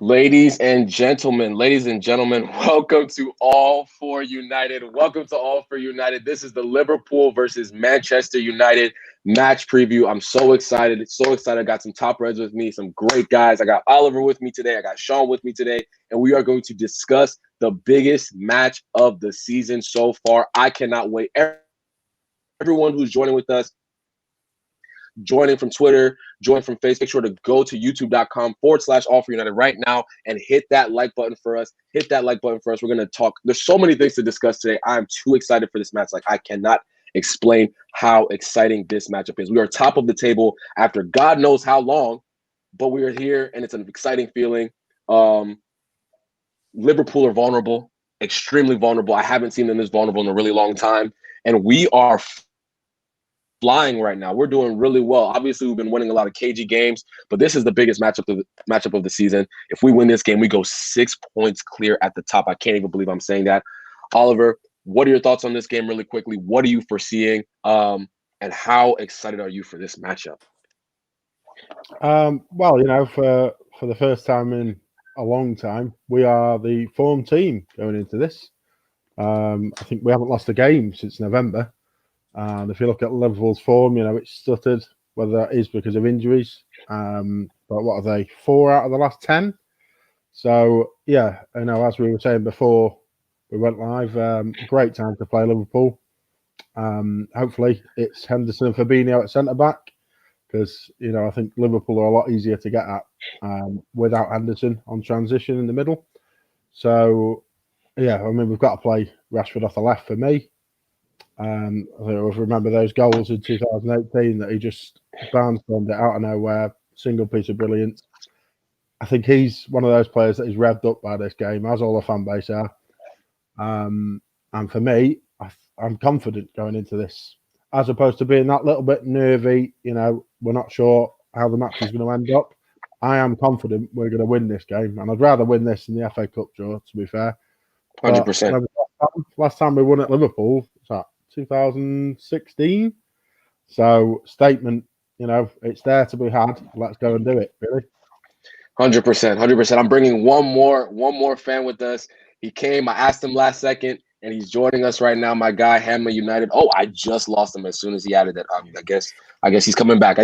Ladies and gentlemen, welcome to All for United. Welcome to All for United. This is the Liverpool versus Manchester United match preview. I'm so excited. So excited. I got some top reds with me, some great guys. I got Oliver with me today. I got Sean with me today. And we are going to discuss the biggest match of the season so far. I cannot wait. Everyone who's joining with us, joining from Twitter, join from Facebook, make sure to go to youtube.com/all for United right now and hit that like button for us. Hit that like button for us. We're going to talk. There's so many things to discuss today. I'm too excited for this match. Like, I cannot explain how exciting this matchup is. We are top of the table after God knows how long, but we are here and it's an exciting feeling. Liverpool are vulnerable, extremely vulnerable. I haven't seen them this vulnerable in a really long time. And we are flying right now. We're doing really well. Obviously, we've been winning a lot of cagey games, but this is the biggest matchup of the season. If we win this game, we go 6 points clear at the top. I can't even believe I'm saying that. Oliver, what are your thoughts on this game really quickly? What are you foreseeing? And how excited are you for this matchup? Well, for the first time in a long time, we are the form team going into this. I think we haven't lost a game since November. And if you look at Liverpool's form, it's stuttered, whether that is because of injuries. But what are they? 4 out of the last 10. So, as we were saying before we went live, great time to play Liverpool. Hopefully it's Henderson and Fabinho at centre-back because, I think Liverpool are a lot easier to get at without Henderson on transition in the middle. So, we've got to play Rashford off the left for me. I remember those goals in 2018 that he just barnstormed it out of nowhere, single piece of brilliance. I think he's one of those players that is revved up by this game, as all the fan base are. And for me, I'm confident going into this, as opposed to being that little bit nervy. We're not sure how the match is going to end up. I am confident we're going to win this game, and I'd rather win this than the FA Cup draw, to be fair. 100%. Last time we won at Liverpool, was that 2016? So statement, it's there to be had. Let's go and do it, really. 100%. I'm bringing one more fan with us. He came. I asked him last second, and he's joining us right now. My guy, Hammer United. Oh, I just lost him as soon as he added that. I guess he's coming back.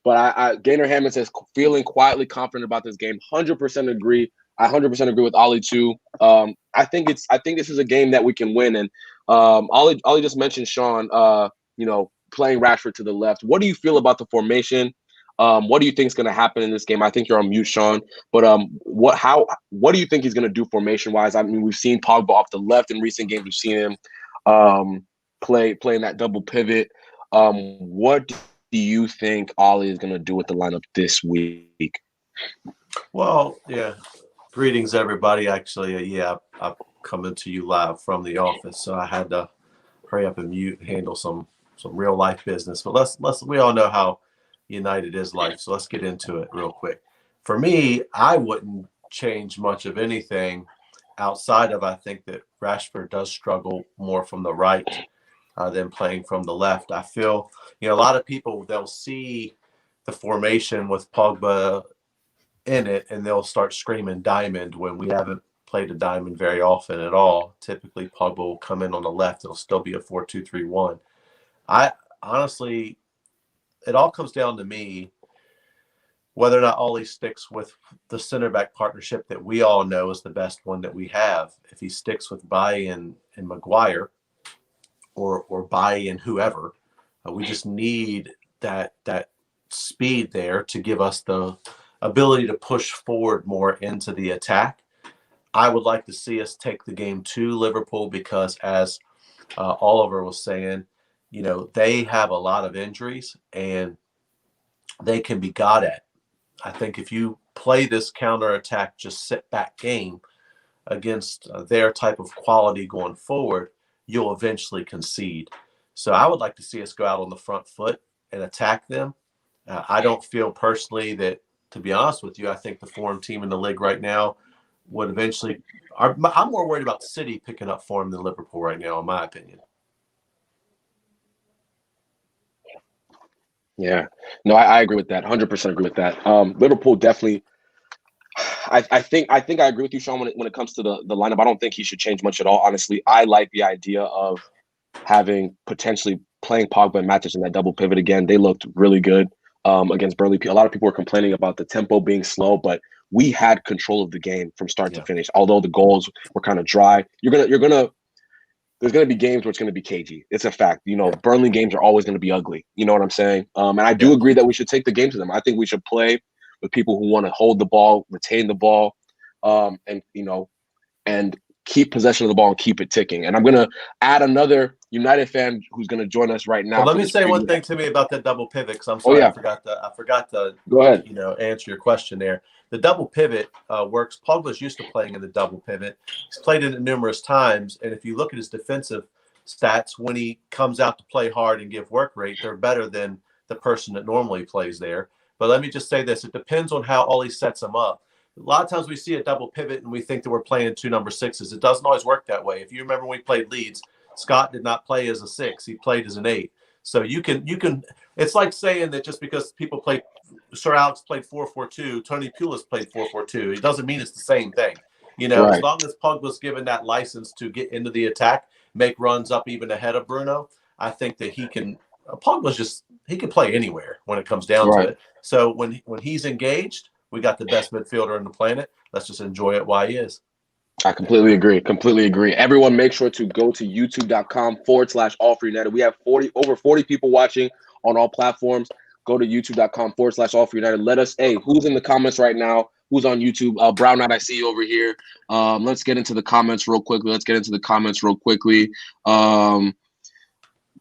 But Gaynor Hammond says feeling quietly confident about this game. 100% agree. I 100% agree with Ollie too. I think this is a game that we can win. And Ollie just mentioned Sean. Playing Rashford to the left. What do you feel about the formation? What do you think is going to happen in this game? I think you're on mute, Sean. But what do you think he's going to do formation wise? I mean, we've seen Pogba off the left in recent games. We've seen him playing that double pivot. What do you think Ollie is going to do with the lineup this week? Well, yeah. Greetings, everybody. Actually, I'm coming to you live from the office, so I had to hurry up and mute and handle some real life business. But let's we all know how United is life, so let's get into it real quick. For me, I wouldn't change much of anything outside of I think that Rashford does struggle more from the right than playing from the left. I feel a lot of people, they'll see the formation with Pogba in it and they'll start screaming diamond when we haven't played a diamond very often at all. Typically Pogba will come in on the left. It'll still be a 4-2-3-1. I honestly, it all comes down to me whether or not Ollie sticks with the center back partnership that we all know is the best one that we have. If he sticks with Bailly and Maguire or Bailly and whoever, we just need that speed there to give us the ability to push forward more into the attack. I would like to see us take the game to Liverpool because, as Oliver was saying, they have a lot of injuries and they can be got at. I think if you play this counterattack, just sit back game against their type of quality going forward, you'll eventually concede. So I would like to see us go out on the front foot and attack them. I don't feel personally that, to be honest with you, I think the form team in the league right now would eventually – I'm more worried about City picking up form than Liverpool right now, in my opinion. Yeah. No, I agree with that. 100% agree with that. Liverpool definitely I think I agree with you, Sean, when it comes to the lineup. I don't think he should change much at all. Honestly, I like the idea of having potentially playing Pogba and Matic in that double pivot again. They looked really good against Burnley. A lot of people were complaining about the tempo being slow, but we had control of the game from start to finish. Although the goals were kind of dry, there's gonna be games where it's gonna be cagey. It's a fact. Burnley games are always gonna be ugly. You know what I'm saying? And I do agree that we should take the game to them. I think we should play with people who want to hold the ball, retain the ball, and keep possession of the ball and keep it ticking. And I'm going to add another United fan who's going to join us right now. Well, let me say one thing to me about that double pivot, because I'm sorry, I forgot to go ahead. Answer your question there. The double pivot works. Pogba's used to playing in the double pivot. He's played in it numerous times, and if you look at his defensive stats, when he comes out to play hard and give work rate, they're better than the person that normally plays there. But let me just say this. It depends on how Ollie sets them up. A lot of times we see a double pivot and we think that we're playing 2 number 6s. It doesn't always work that way. If you remember when we played Leeds, Scott did not play as a 6. He played as an 8. So you can it's like saying that just because people play Sir Alex played 4-4-2, Tony Pulis played 4-4-2. It doesn't mean it's the same thing. Right. As long as Pogba's given that license to get into the attack, make runs up even ahead of Bruno, I think that he can he can play anywhere when it comes down to it. So when he's engaged, we got the best midfielder on the planet. Let's just enjoy it while he is. I completely agree. Everyone make sure to go to youtube.com/all4united. We have over 40 people watching on all platforms. Go to youtube.com/all4united. Let us, who's in the comments right now? Who's on YouTube? Brown Knight, I see you over here. Let's get into the comments real quickly.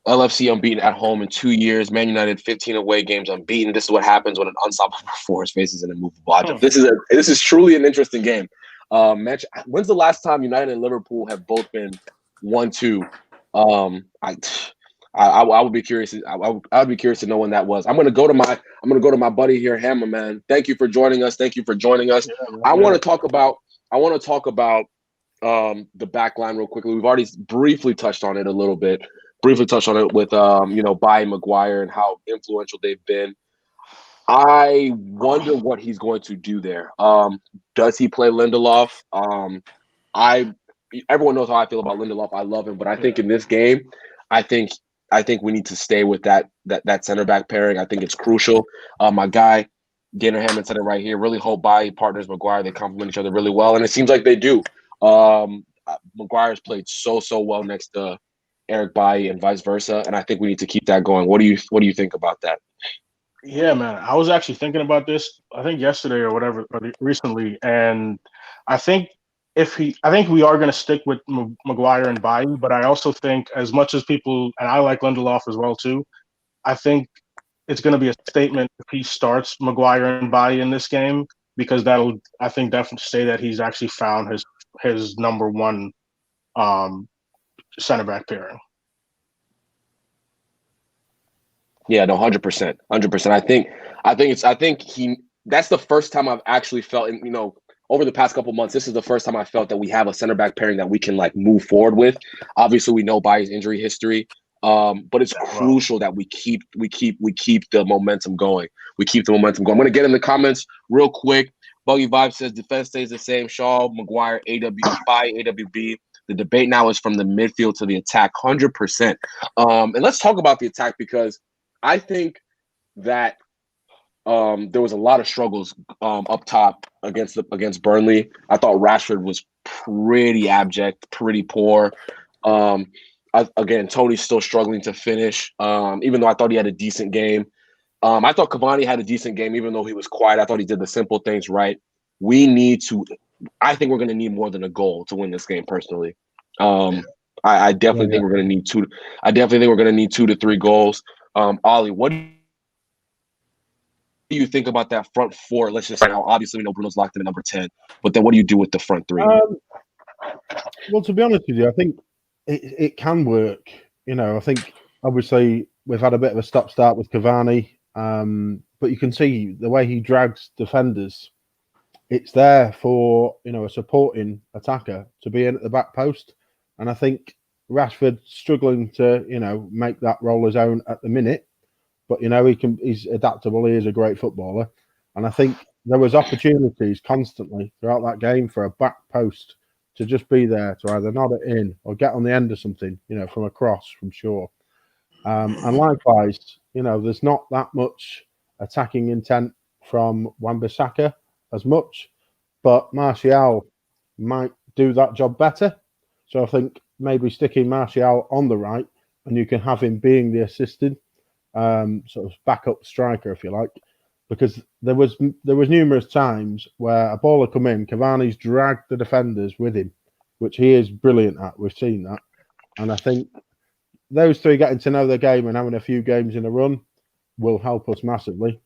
LFC unbeaten at home in 2 years. Man United 15 away games unbeaten. This is what happens when an unstoppable force faces an immovable object. This is truly an interesting game. When's the last time United and Liverpool have both been 1-2? I would be curious. I would be curious to know when that was. I'm gonna go to my buddy here, Hammer man. Thank you for joining us. I want to talk about the back line real quickly. We've already briefly touched on it a little bit. With Bailly, Maguire, and how influential they've been. I wonder what he's going to do there. Does he play Lindelof? Everyone knows how I feel about Lindelof. I love him, but I think in this game, I think we need to stay with that center back pairing. I think it's crucial. My guy, Gainer Hammond said it right here. Really hope Bailly partners Maguire. They complement each other really well, and it seems like they do. Maguire's played so well next to Eric Bailly and vice versa, and I think we need to keep that going. What do you think about that? Yeah, man. I was actually thinking about this, I think yesterday or whatever, or recently, and I think we are going to stick with Maguire and Bailly, but I also think, as much as people, and I like Lindelof as well too, I think it's going to be a statement if he starts Maguire and Bailly in this game, because that'll, I think, definitely say that he's actually found his number one center back pairing. Yeah, no, 100%. I think that's the first time I've actually felt, over the past couple months, this is the first time I felt that we have a center back pairing that we can move forward with. Obviously, we know Bailly's injury history, but it's crucial that we keep the momentum going. I'm going to get in the comments real quick. Buggy Vibe says defense stays the same. Shaw, Maguire, Bailly, AWB. The debate now is from the midfield to the attack, 100%. And let's talk about the attack, because I think that there was a lot of struggles up top against Burnley. I thought Rashford was pretty abject, pretty poor. Again, Tony's still struggling to finish, even though I thought he had a decent game. I thought Cavani had a decent game, even though he was quiet. I thought he did the simple things right. I think we're going to need more than a goal to win this game, personally. I definitely think we're going to need 2. I definitely think we're going to need 2 to 3 goals. Ollie, what do you think about that front 4? Let's just say, now, obviously we know Bruno's locked in at number 10, but then what do you do with the front 3? Well, to be honest with you, I think it can work. I think obviously we've had a bit of a stop-start with Cavani, but you can see the way he drags defenders. It's there for a supporting attacker to be in at the back post, and I think Rashford struggling to make that role his own at the minute, but he's adaptable. He is a great footballer, and I think there was opportunities constantly throughout that game for a back post to just be there to either nod it in or get on the end of something, from a cross from Shaw. And likewise, there's not that much attacking intent from Wan-Bissaka as much, but Martial might do that job better. So I think maybe sticking Martial on the right, and you can have him being the assisted sort of backup striker, if you like, because there was numerous times where a ball had come in, Cavani's dragged the defenders with him, which he is brilliant at. We've seen that, and I think those three getting to know the game and having a few games in a run will help us massively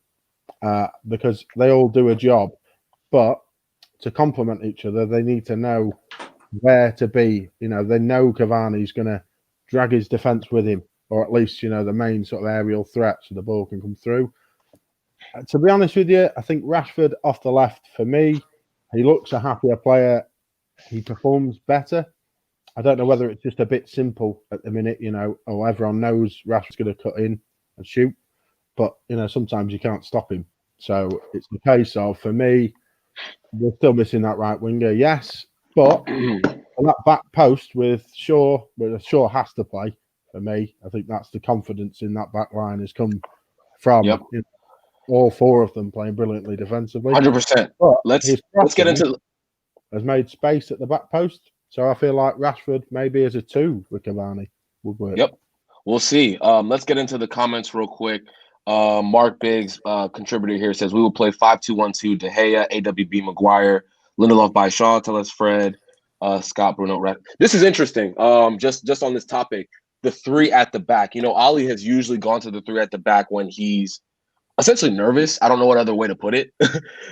because they all do a job, but to complement each other, they need to know where to be. They know Cavani's going to drag his defence with him, or at least, the main sort of aerial threat so the ball can come through. To be honest with you, I think Rashford off the left, for me, he looks a happier player. He performs better. I don't know whether it's just a bit simple at the minute, everyone knows Rashford's going to cut in and shoot, but, sometimes you can't stop him. So it's the case of, for me, we're still missing that right winger, yes, but on that back post with Shaw, where Shaw has to play, for me, I think that's the confidence in that back line has come from all four of them playing brilliantly defensively. 100%. But Let's get into has made space at the back post. So I feel like Rashford maybe as a 2 with Cavani would work. Yep. We'll see. Let's get into the comments real quick. Mark Biggs, contributor here, says we will play 5-2-1-2, De Gea, AWB, Maguire, Lindelof by Shaw, tell us Fred, Scott, Bruno. This is interesting. Just on this topic, the 3 at the back. Ali has usually gone to the 3 at the back when he's essentially nervous. I don't know what other way to put it.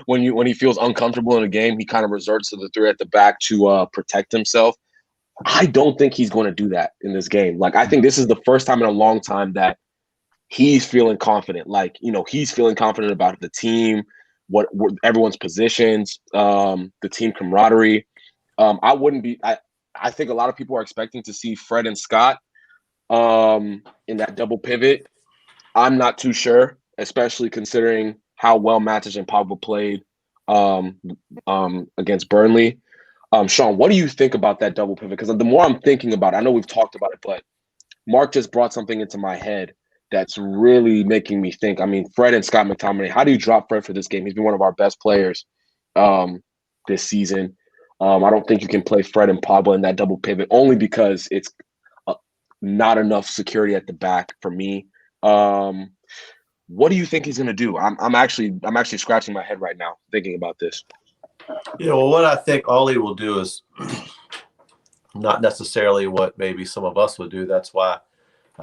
when he feels uncomfortable in a game, he kind of resorts to the 3 at the back to protect himself. I don't think he's going to do that in this game. Like, I think this is the first time in a long time that he's feeling confident. Like, he's feeling confident about the team, what everyone's positions, the team camaraderie. I think a lot of people are expecting to see Fred and Scott in that double pivot. I'm not too sure, especially considering how well Matic and Pogba played against Burnley. Sean, what do you think about that double pivot? Because the more I'm thinking about it, I know we've talked about it, but Mark just brought something into my head that's really making me think. I mean, Fred and Scott McTominay, how do you drop Fred for this game? He's been one of our best players this season. I don't think you can play Fred and Pogba in that double pivot, only because it's not enough security at the back for me. What do you think he's going to do? I'm actually scratching my head right now thinking about this. What I think Ollie will do is not necessarily what maybe some of us would do. That's why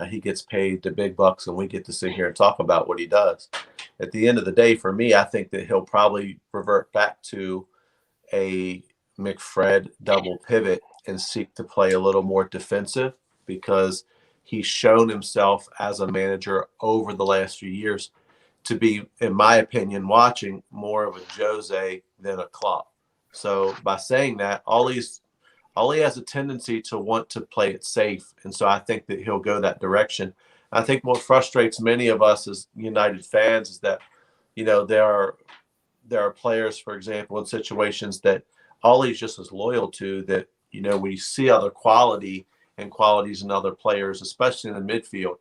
he gets paid the big bucks and we get to sit here and talk about what he does. At the end of the day, for me, I think that he'll probably revert back to a McFred double pivot and seek to play a little more defensive, because he's shown himself as a manager over the last few years to be, in my opinion, watching more of a Jose than a Klopp. So by saying that, Ollie has a tendency to want to play it safe, and so I think that he'll go that direction. I think what frustrates many of us as United fans is that, there are players, for example, in situations that Ollie's just as loyal to, that, when you see other qualities in other players, especially in the midfield,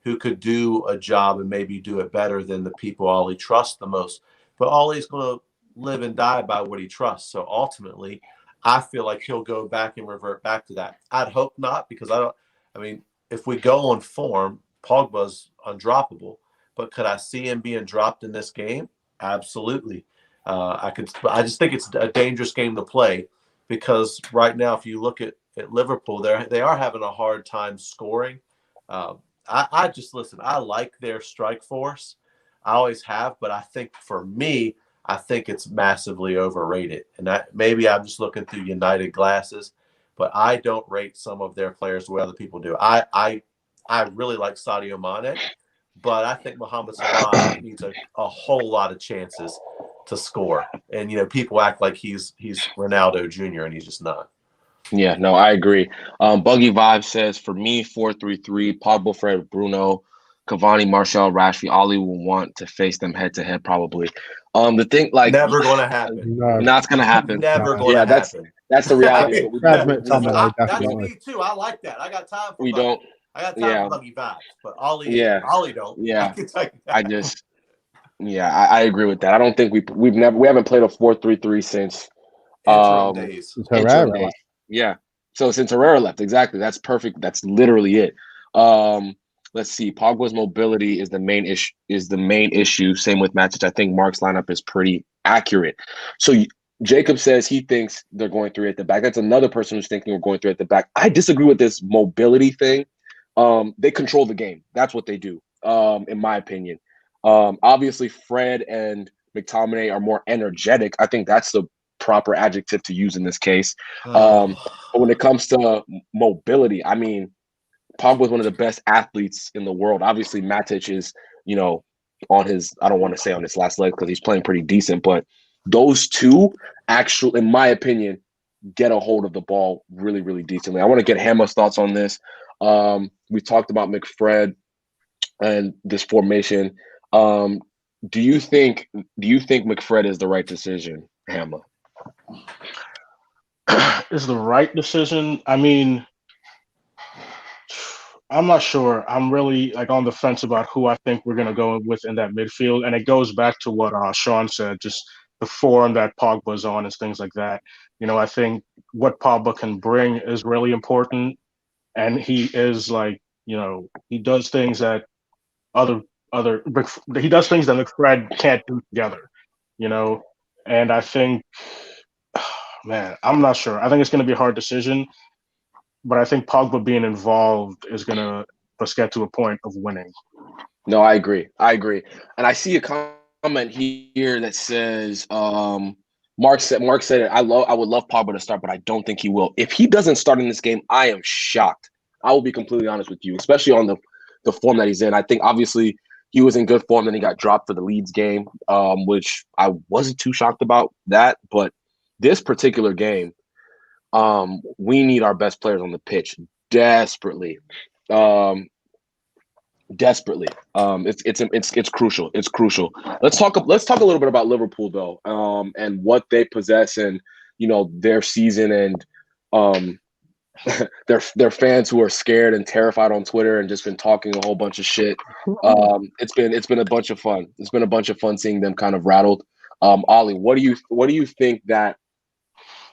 who could do a job and maybe do it better than the people Ollie trusts the most. But Ollie's going to live and die by what he trusts. So ultimately, I feel like he'll go back and revert back to that. I'd hope not, because if we go on form, Pogba's undroppable. But could I see him being dropped in this game? Absolutely. I just think it's a dangerous game to play, because right now, if you look at Liverpool, they are having a hard time scoring. I like their strike force. I always have, but I think for me, I think it's massively overrated. And maybe I'm just looking through United glasses, but I don't rate some of their players the way other people do. I really like Sadio Mane, but I think Mohamed Salah needs a whole lot of chances to score. And, people act like he's Ronaldo Jr., and he's just not. Yeah, no, I agree. Buggy Vibe says, for me, 4-3-3, Pogba, Fred, Bruno, Cavani, Martial, Rashford, Ollie will want to face them head-to-head probably. The thing, like, Never going to happen. No, not gonna happen. Never going Yeah, to happen. that's the reality. But Brad McTominay, That's definitely. me too. I like that. I got time for we Buggy. don't. I got time Yeah. for Buggy vibes. But Ollie, Yeah. Ollie don't. Yeah. I can tell you that. I agree with that. I don't think we haven't played a 4-3-3 since Interim days. It's interim Herrera. days. Yeah. So since Herrera left, exactly. That's perfect. That's literally it. Let's see. Pogba's mobility is the main issue. Same with Matic. I think Mark's lineup is pretty accurate. So Jacob says he thinks they're going 3 at the back. That's another person who's thinking we're going 3 at the back. I disagree with this mobility thing. They control the game. That's what they do, in my opinion. Obviously, Fred and McTominay are more energetic. I think that's the proper adjective to use in this case. But when it comes to mobility, I mean, Pogba was one of the best athletes in the world. Obviously, Matic is, on his, I don't want to say on his last leg because he's playing pretty decent, but those two actually, in my opinion, get a hold of the ball really, really decently. I want to get Hammer's thoughts on this. We talked about McFred and this formation. Do you think McFred is the right decision, Hammer? Is the right decision? I mean, I'm not sure. I'm really on the fence about who I think we're going to go with in that midfield. And it goes back to what Sean said, just the form that Pogba's on and things like that. I think what Pogba can bring is really important. And he is he does things that he does things that McFred can't do together, And I think, man, I'm not sure. I think it's going to be a hard decision. But I think Pogba being involved is going to us get to a point of winning. No, I agree. And I see a comment here that says, Mark said it. I would love Pogba to start, but I don't think he will. If he doesn't start in this game, I am shocked. I will be completely honest with you, especially on the form that he's in. I think obviously he was in good form, then he got dropped for the Leeds game, which I wasn't too shocked about that. But this particular game, we need our best players on the pitch desperately. It's crucial. It's crucial. Let's talk a little bit about Liverpool though, and what they possess, and their season, and their fans who are scared and terrified on Twitter and just been talking a whole bunch of shit. It's been a bunch of fun. It's been a bunch of fun seeing them kind of rattled. Ollie, what do you think that?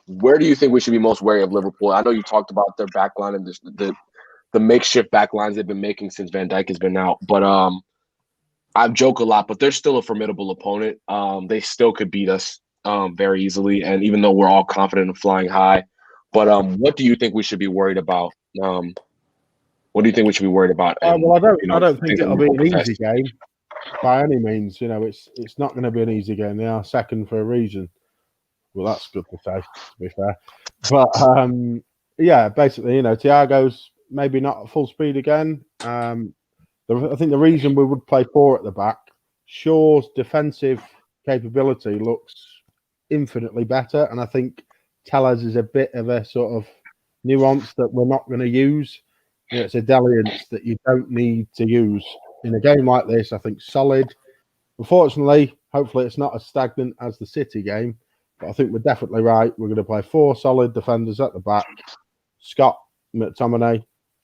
Where do you think we should be most wary of Liverpool? I know you talked about their back line and the makeshift back lines they've been making since Van Dijk has been out. But I joke a lot, but they're still a formidable opponent. They still could beat us very easily. And even though we're all confident of flying high, but what do you think we should be worried about? What do you think we should be worried about? Well, I don't think it'll be an easy game by any means. It's not going to be an easy game. They are second for a reason. Well, that's good to say, to be fair. But yeah, basically, Thiago's maybe not at full speed again. I think the reason we would play 4 at the back, Shaw's defensive capability looks infinitely better, and I think Tellez is a bit of a sort of nuance that we're not going to use. It's a dalliance that you don't need to use in a game like this. I think solid. Unfortunately, hopefully it's not as stagnant as the City game, but I think we're definitely right. We're going to play 4 solid defenders at the back. Scott, McTominay,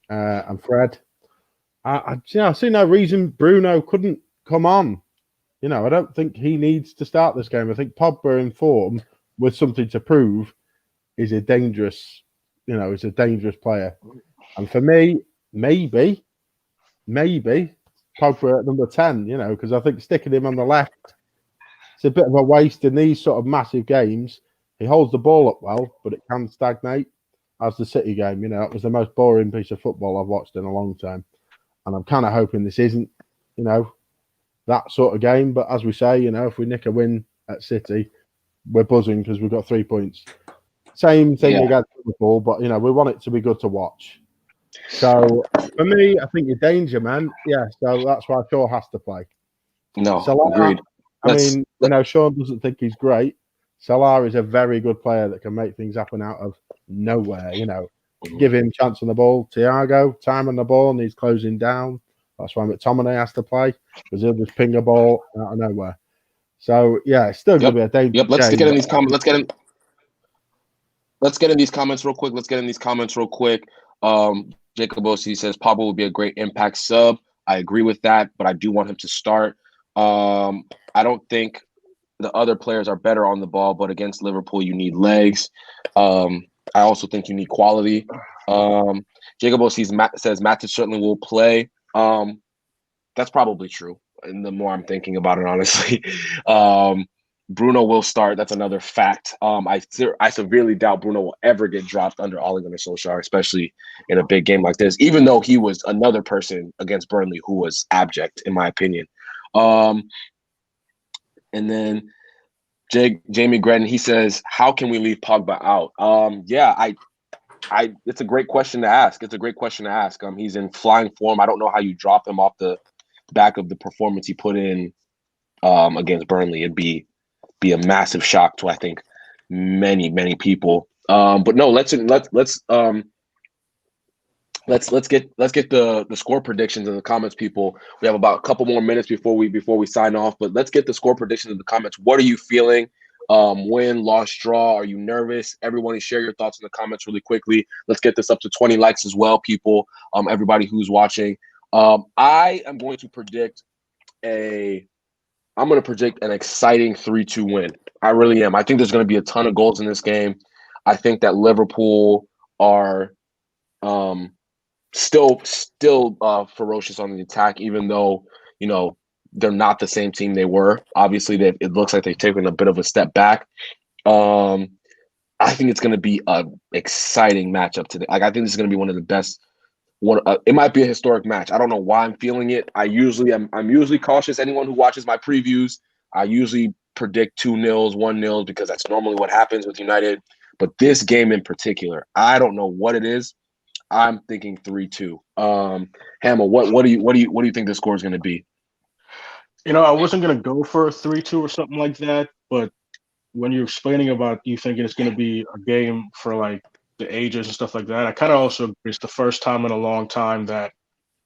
and Fred. I see no reason Bruno couldn't come on. I don't think he needs to start this game. I think Pogba in form with something to prove is a dangerous, is a dangerous player. And for me, maybe Pogba at number 10, because I think sticking him on the left, it's a bit of a waste in these sort of massive games. He holds the ball up well, but it can stagnate. As the City game, it was the most boring piece of football I've watched in a long time. And I'm kind of hoping this isn't, that sort of game. But as we say, if we nick a win at City, we're buzzing because we've got 3 points. Same thing against Liverpool, but, we want it to be good to watch. So, for me, I think you're danger, man. Yeah, so that's why Shaw has to play. No, Salah, agreed. Sean doesn't think he's great. Salah is a very good player that can make things happen out of nowhere. Give him chance on the ball. Thiago, time on the ball, and he's closing down. That's why McTominay has to play, because he'll just ping a ball out of nowhere. So yeah, it's still going to be a dangerous Yep. Let's game, get in these comments. Let's get in these comments real quick. Jacob Osi says Pablo would be a great impact sub. I agree with that, but I do want him to start. I don't think the other players are better on the ball, but against Liverpool, you need legs. I also think you need quality. Jacob Osi says Matic certainly will play. That's probably true. And the more I'm thinking about it, honestly, Bruno will start. That's another fact. I severely doubt Bruno will ever get dropped under Ole Gunnar Solskjaer, especially in a big game like this, even though he was another person against Burnley who was abject, in my opinion. And then Jamie Gredden, he says, how can we leave Pogba out? It's a great question to ask. He's in flying form. I don't know how you drop him off the back of the performance he put in against Burnley. It'd be a massive shock to, I think, many people. But no, let's get the score predictions in the comments, people. We have about a couple more minutes before we sign off, but let's get the score predictions in the comments. What are you feeling? Win, loss, draw? Are you nervous? Everybody share your thoughts in the comments really quickly. Let's get this up to 20 likes as well, people. Everybody who's watching. I am going to predict an exciting 3-2 win. I really am. I think there's going to be a ton of goals in this game. I think that Liverpool are still ferocious on the attack, even though, they're not the same team they were. Obviously, it looks like they've taken a bit of a step back. I think it's going to be an exciting matchup today. I think this is going to be one of the best. It might be a historic match. I don't know why I'm feeling it. I'm usually cautious. Anyone who watches my previews, I usually predict 2-0, 1-0 because that's normally what happens with United. But this game in particular, I don't know what it is. I'm thinking 3-2. Hammer, what do you think the score is going to be? I wasn't going to go for a 3-2 or something like that, but when you're explaining about you thinking it's going to be a game for like the ages and stuff like that, I kind of also agree. It's the first time in a long time that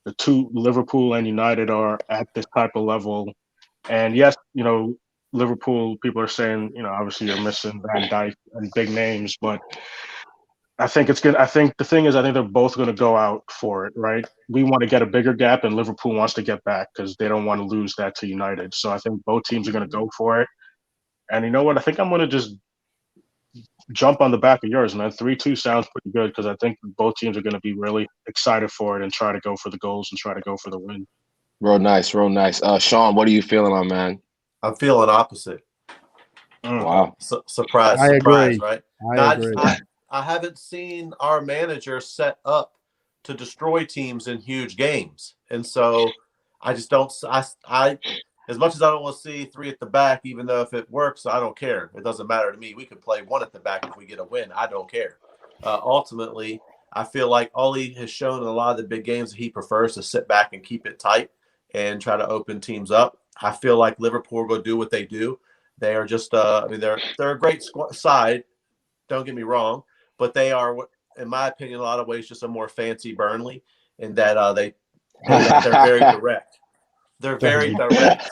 the two, Liverpool and United, are at this type of level. And yes, Liverpool, people are saying, obviously you're missing Van Dijk and big names, but I think it's good. I think the thing is, I think they're both going to go out for it, right? We want to get a bigger gap, and Liverpool wants to get back because they don't want to lose that to United. So I think both teams are going to go for it. And you know what? I think I'm going to just jump on the back of yours, man. 3-2 sounds pretty good because I think both teams are going to be really excited for it and try to go for the goals and try to go for the win. Real nice. Sean, what are you feeling, my man? I'm feeling opposite. Wow. Surprise, agree. Right? I agree. I haven't seen our manager set up to destroy teams in huge games. And so I just don't – I as much as I don't want to see 3 at the back, even though if it works, I don't care. It doesn't matter to me. We could play 1 at the back if we get a win. I don't care. Ultimately, I feel like Ole has shown in a lot of the big games that he prefers to sit back and keep it tight and try to open teams up. I feel like Liverpool will do what they do. They are just they're a great side. Don't get me wrong, but they are, in my opinion, in a lot of ways, just a more fancy Burnley in that they're very direct. They're very direct.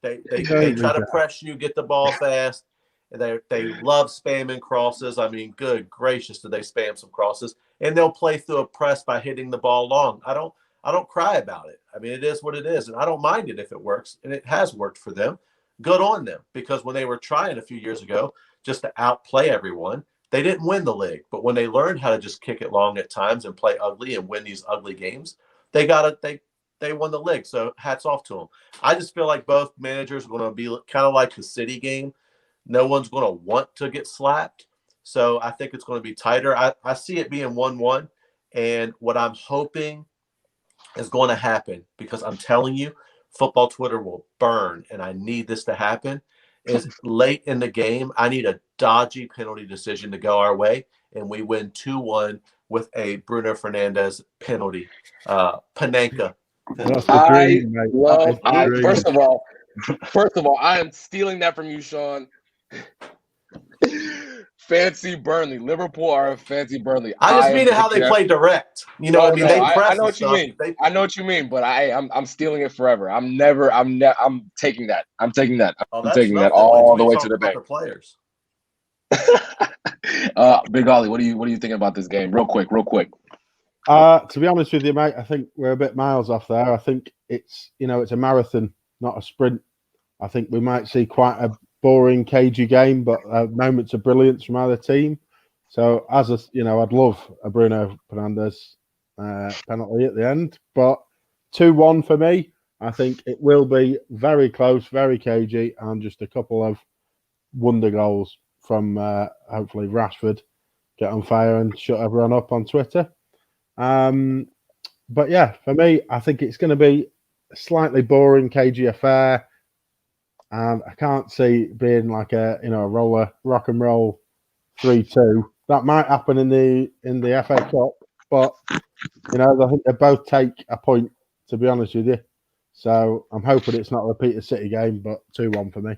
They try to press you, get the ball fast. They love spamming crosses. I mean, good gracious, do they spam some crosses? And they'll play through a press by hitting the ball long. I don't cry about it. I mean, it is what it is, and I don't mind it if it works, and it has worked for them. Good on them, because when they were trying a few years ago just to outplay everyone, they didn't win the league. But when they learned how to just kick it long at times and play ugly and win these ugly games, they won the league. So hats off to them. I just feel like both managers are going to be kind of like the City game. No one's going to want to get slapped. So I think it's going to be tighter. I see it being 1-1. And what I'm hoping is going to happen, because I'm telling you, football Twitter will burn, and I need this to happen, is late in the game, I need a dodgy penalty decision to go our way, and we win 2-1 with a Bruno Fernandes penalty. Panenka. That's the dream, mate. First of all, I am stealing that from you, Sean. fancy Burnley. Liverpool are a fancy Burnley. I just mean am how they taking play direct. You know what I mean? They press I know and what you stuff. mean. I know what you mean, but I'm stealing it forever. I'm taking that. I'm taking that. Oh, I'm that's taking that nothing. Wait all till the we way talk to the about bank. the players. Big Ollie, what are you thinking about this game? Real quick. To be honest with you, mate, I think we're a bit miles off there. I think it's a marathon, not a sprint. I think we might see quite a boring, cagey game, but moments of brilliance from either team. So, I'd love a Bruno Fernandes penalty at the end, but 2-1 for me. I think it will be very close, very cagey, and just a couple of wonder goals from hopefully Rashford get on fire and shut everyone up on Twitter. But yeah, for me, I think it's going to be a slightly boring, cagey affair. And I can't see it being like a rock and roll 3-2. That might happen in the FA Cup, but I think they both take a point, to be honest with you. So I'm hoping it's not a repeat of City game, but 2-1 for me.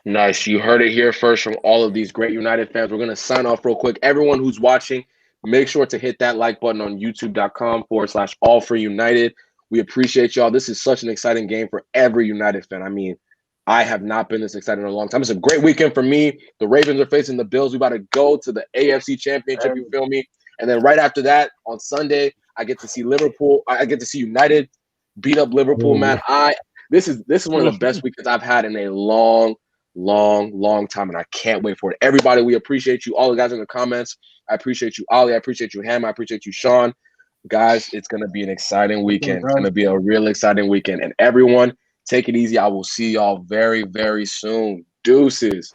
Nice. You heard it here first from all of these great United fans. We're going to sign off real quick. Everyone who's watching, make sure to hit that like button on youtube.com/allforunited. We appreciate y'all. This is such an exciting game for every United fan. I mean, I have not been this excited in a long time. It's a great weekend for me. The Ravens are facing the Bills. We about to go to the AFC Championship, you feel me? And then right after that, on Sunday, I get to see Liverpool. I get to see United beat up Liverpool, man. This is one of the best weekends I've had in a long time, and I can't wait for it. Everybody, we appreciate you. All the guys in the comments, I appreciate you, Ollie. I appreciate you, Ham. I appreciate you, Sean. Guys, it's going to be an exciting weekend. It's going to be a real exciting weekend. And everyone, take it easy. I will see y'all very, very soon. Deuces.